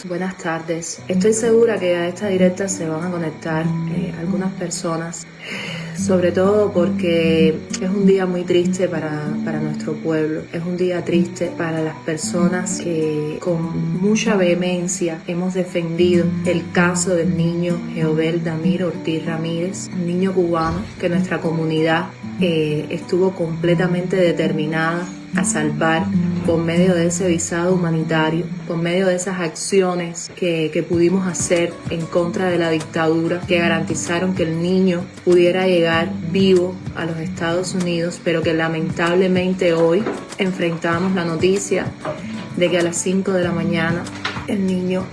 Buenas tardes. Estoy segura que a esta directa se van a conectar algunas personas, sobre todo porque es un día muy triste para nuestro pueblo. Es un día triste para las personas que con mucha vehemencia hemos defendido el caso del niño Amir Ortiz Ramírez, un niño cubano que nuestra comunidad estuvo completamente determinada a salvar por medio de ese visado humanitario, por medio de esas acciones que pudimos hacer en contra de la dictadura, que garantizaron que el niño pudiera llegar vivo a los Estados Unidos, pero que lamentablemente hoy enfrentamos la noticia de que a las 5 de la mañana el niño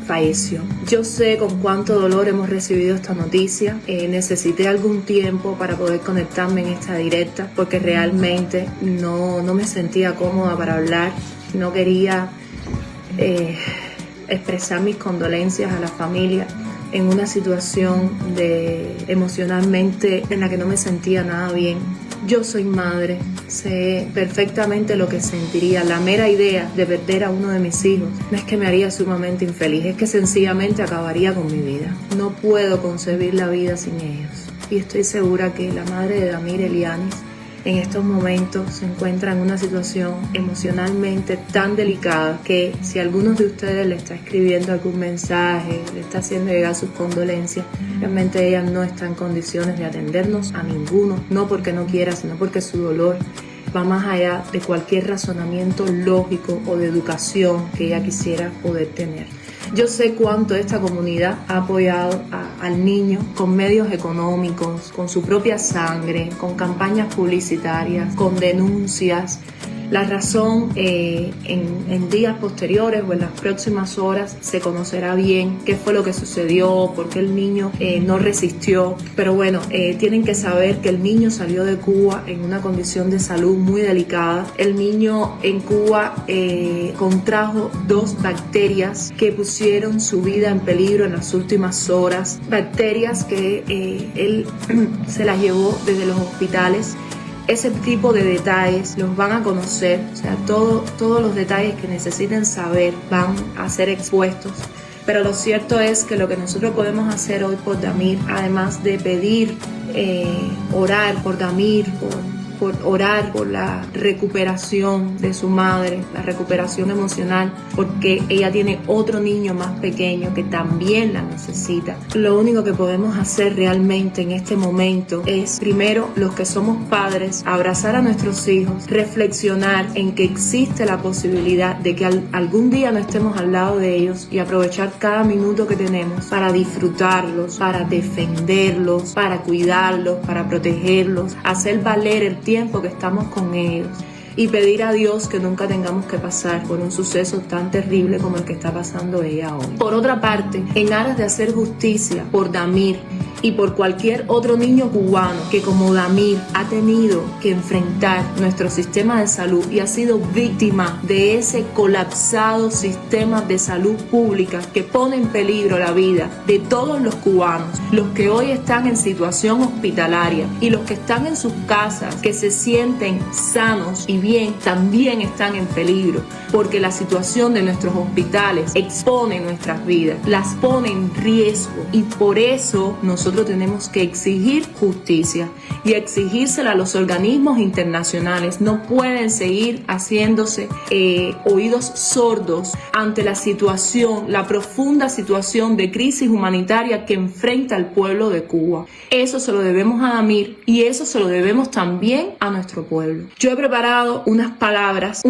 falleció. Yo sé con cuánto dolor hemos recibido esta noticia. Necesité algún tiempo para poder conectarme en esta directa porque realmente no me sentía cómoda para hablar. No quería expresar mis condolencias a la familia en una situación emocionalmente en la que no me sentía nada bien. Yo soy madre, sé perfectamente lo que sentiría. La mera idea de perder a uno de mis hijos no es que me haría sumamente infeliz, es que sencillamente acabaría con mi vida. No puedo concebir la vida sin ellos. Y estoy segura que la madre de Amir, Elianis, en estos momentos se encuentra en una situación emocionalmente tan delicada que si alguno de ustedes le está escribiendo algún mensaje, le está haciendo llegar sus condolencias, realmente ella no está en condiciones de atendernos a ninguno, no porque no quiera, sino porque su dolor va más allá de cualquier razonamiento lógico o de educación que ella quisiera poder tener. Yo sé cuánto esta comunidad ha apoyado al niño con medios económicos, con su propia sangre, con campañas publicitarias, con denuncias. La razón en días posteriores o en las próximas horas se conocerá bien qué fue lo que sucedió, por qué el niño no resistió. Pero bueno, tienen que saber que el niño salió de Cuba en una condición de salud muy delicada. El niño en Cuba contrajo 2 bacterias que pusieron su vida en peligro en las últimas horas. Bacterias que él se las llevó desde los hospitales. Ese tipo de detalles los van a conocer, o sea, todos los detalles que necesiten saber van a ser expuestos. Pero lo cierto es que lo que nosotros podemos hacer hoy por Amir, además de pedir, orar por Amir, por orar por la recuperación de su madre, la recuperación emocional, porque ella tiene otro niño más pequeño que también la necesita. Lo único que podemos hacer realmente en este momento es, primero, los que somos padres, abrazar a nuestros hijos, reflexionar en que existe la posibilidad de que algún día no estemos al lado de ellos y aprovechar cada minuto que tenemos para disfrutarlos, para defenderlos, para cuidarlos, para protegerlos, hacer valer el tiempo que estamos con ellos y pedir a Dios que nunca tengamos que pasar por un suceso tan terrible como el que está pasando ella hoy. Por otra parte, en aras de hacer justicia por Amir y por cualquier otro niño cubano que como Amir ha tenido que enfrentar nuestro sistema de salud y ha sido víctima de ese colapsado sistema de salud pública que pone en peligro la vida de todos los cubanos, los que hoy están en situación hospitalaria y los que están en sus casas, que se sienten sanos y bien, también están en peligro, porque la situación de nuestros hospitales expone nuestras vidas, las pone en riesgo, y por eso nosotros tenemos que exigir justicia y exigírsela a los organismos internacionales. No pueden seguir haciéndose oídos sordos ante la situación, la profunda situación de crisis humanitaria que enfrenta el pueblo de Cuba. Eso se lo debemos a Amir y eso se lo debemos también a nuestro pueblo. Yo he preparado unas palabras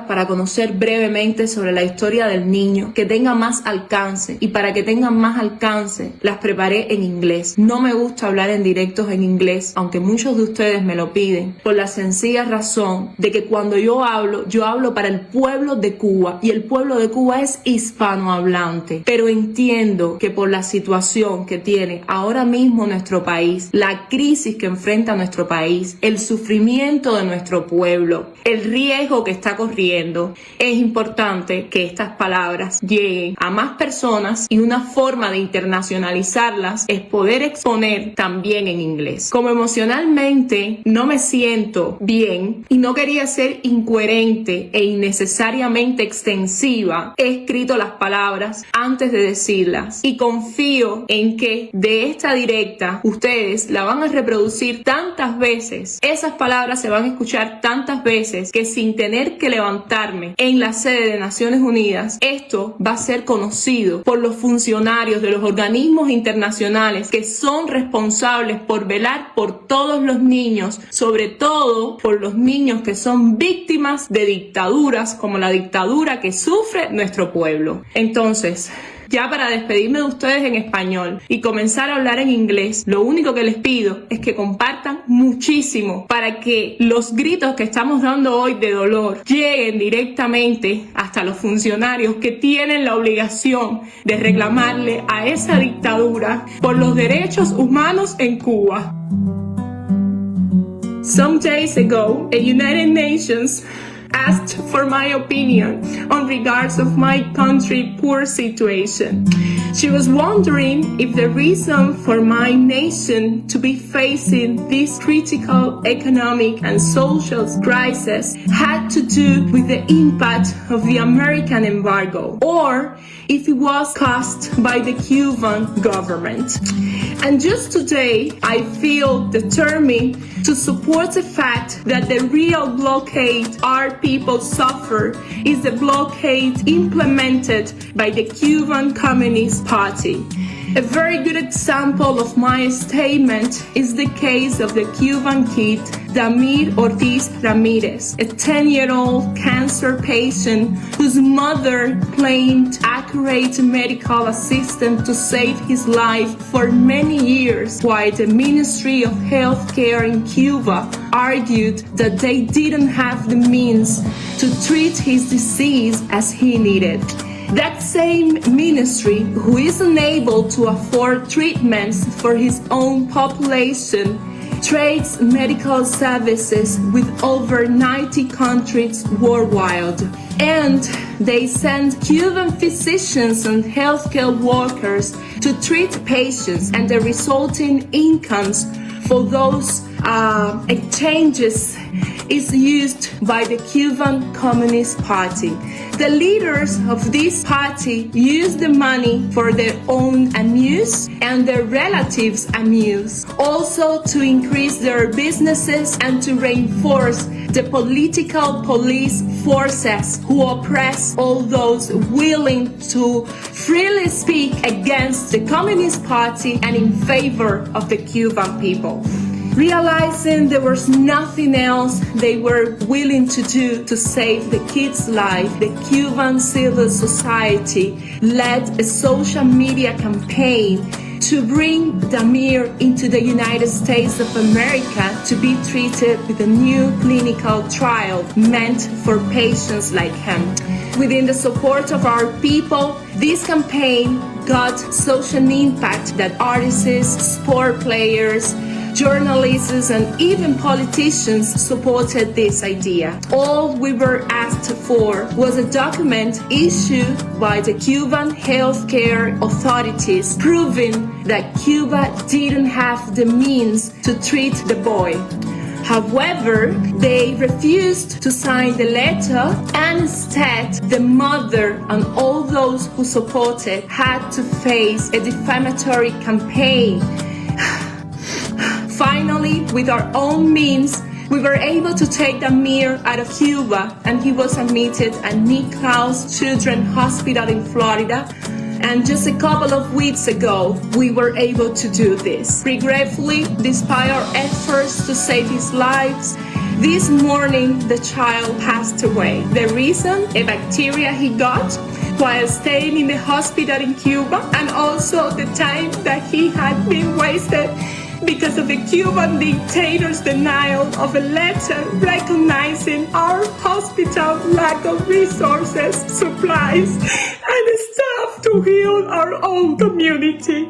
para conocer brevemente sobre la historia del niño, que tenga más alcance, y para que tengan más alcance las preparé en inglés. No me gusta hablar en directos en inglés, aunque muchos de ustedes me lo piden, por la sencilla razón de que cuando yo hablo para el pueblo de Cuba, y el pueblo de Cuba es hispanohablante. Pero entiendo que por la situación que tiene ahora mismo nuestro país, la crisis que enfrenta nuestro país, el sufrimiento de nuestro pueblo, el riesgo que está corriendo, es importante que estas palabras lleguen a más personas, y una forma de internacionalizarlas es poder exponer también en inglés. Como emocionalmente no me siento bien y no quería ser incoherente e innecesariamente extensiva, he escrito las palabras antes de decirlas y confío en que de esta directa ustedes la van a reproducir tantas veces, esas palabras se van a escuchar tantas veces que sin tener que levantarme en la sede de Naciones Unidas, esto va a ser conocido por los funcionarios de los organismos internacionales que son responsables por velar por todos los niños, sobre todo por los niños que son víctimas de dictaduras como la dictadura que sufre nuestro pueblo. Entonces, ya para despedirme de ustedes en español y comenzar a hablar en inglés, lo único que les pido es que compartan muchísimo para que los gritos que estamos dando hoy de dolor lleguen directamente hasta los funcionarios que tienen la obligación de reclamarle a esa dictadura por los derechos humanos en Cuba. Some days ago, the United Nations asked for my opinion on regards of my country's poor situation. She was wondering if the reason for my nation to be facing this critical economic and social crisis had to do with the impact of the American embargo, or if it was caused by the Cuban government. And just today, I feel determined to support the fact that the real blockade our people suffer is the blockade implemented by the Cuban Communist Party. A very good example of my statement is the case of the Cuban kid, Amir Ramirez, a 10-year-old cancer patient whose mother claimed accurate medical assistance to save his life for many years, while the Ministry of Healthcare in Cuba argued that they didn't have the means to treat his disease as he needed. That same ministry, who is unable to afford treatments for his own population, trades medical services with over 90 countries worldwide. And they send Cuban physicians and healthcare workers to treat patients, and the resulting incomes for those exchanges is used by the Cuban Communist Party. The leaders of this party use the money for their own amuse and their relatives' amuse, also to increase their businesses and to reinforce the political police forces who oppress all those willing to freely speak against the Communist Party and in favor of the Cuban people. Realizing there was nothing else they were willing to do to save the kid's life, the Cuban civil society led a social media campaign to bring Amir into the United States of America to be treated with a new clinical trial meant for patients like him. Within the support of our people, this campaign got social impact that artists, sport players, journalists and even politicians supported this idea. All we were asked for was a document issued by the Cuban healthcare authorities proving that Cuba didn't have the means to treat the boy. However, they refused to sign the letter, and instead the mother and all those who supported had to face a defamatory campaign. Finally, with our own means, we were able to take Amir out of Cuba, and he was admitted at Nicklaus Children's Hospital in Florida. And just a couple of weeks ago, we were able to do this. Regretfully, despite our efforts to save his life, this morning the child passed away. The reason? A bacteria he got while staying in the hospital in Cuba, and also the time that he had been wasted because of the Cuban dictator's denial of a letter recognizing our hospital lack of resources, supplies, and staff to heal our own community.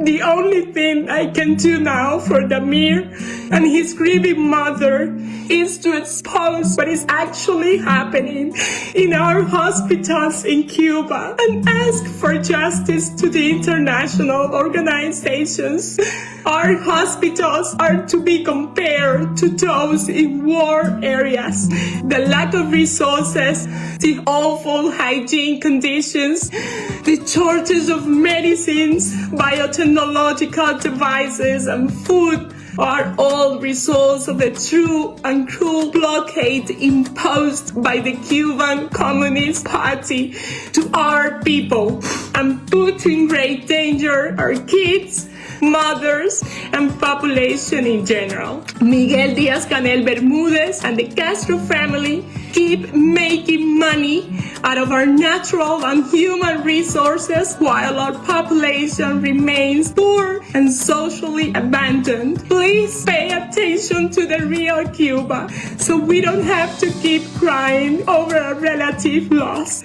The only thing I can do now for Amir and his grieving mother is to expose what is actually happening in our hospitals in Cuba and ask for justice to the international organizations. Our hospitals are to be compared to those in war areas. The lack of resources, the awful hygiene conditions, the shortage of medicines, biotechnological devices, and food are all results of the true and cruel blockade imposed by the Cuban Communist Party to our people and put in great danger our kids, mothers, and population in general. Miguel Díaz-Canel Bermúdez and the Castro family keep making money out of our natural and human resources while our population remains poor and socially abandoned. Please pay attention to the real Cuba so we don't have to keep crying over a relative loss.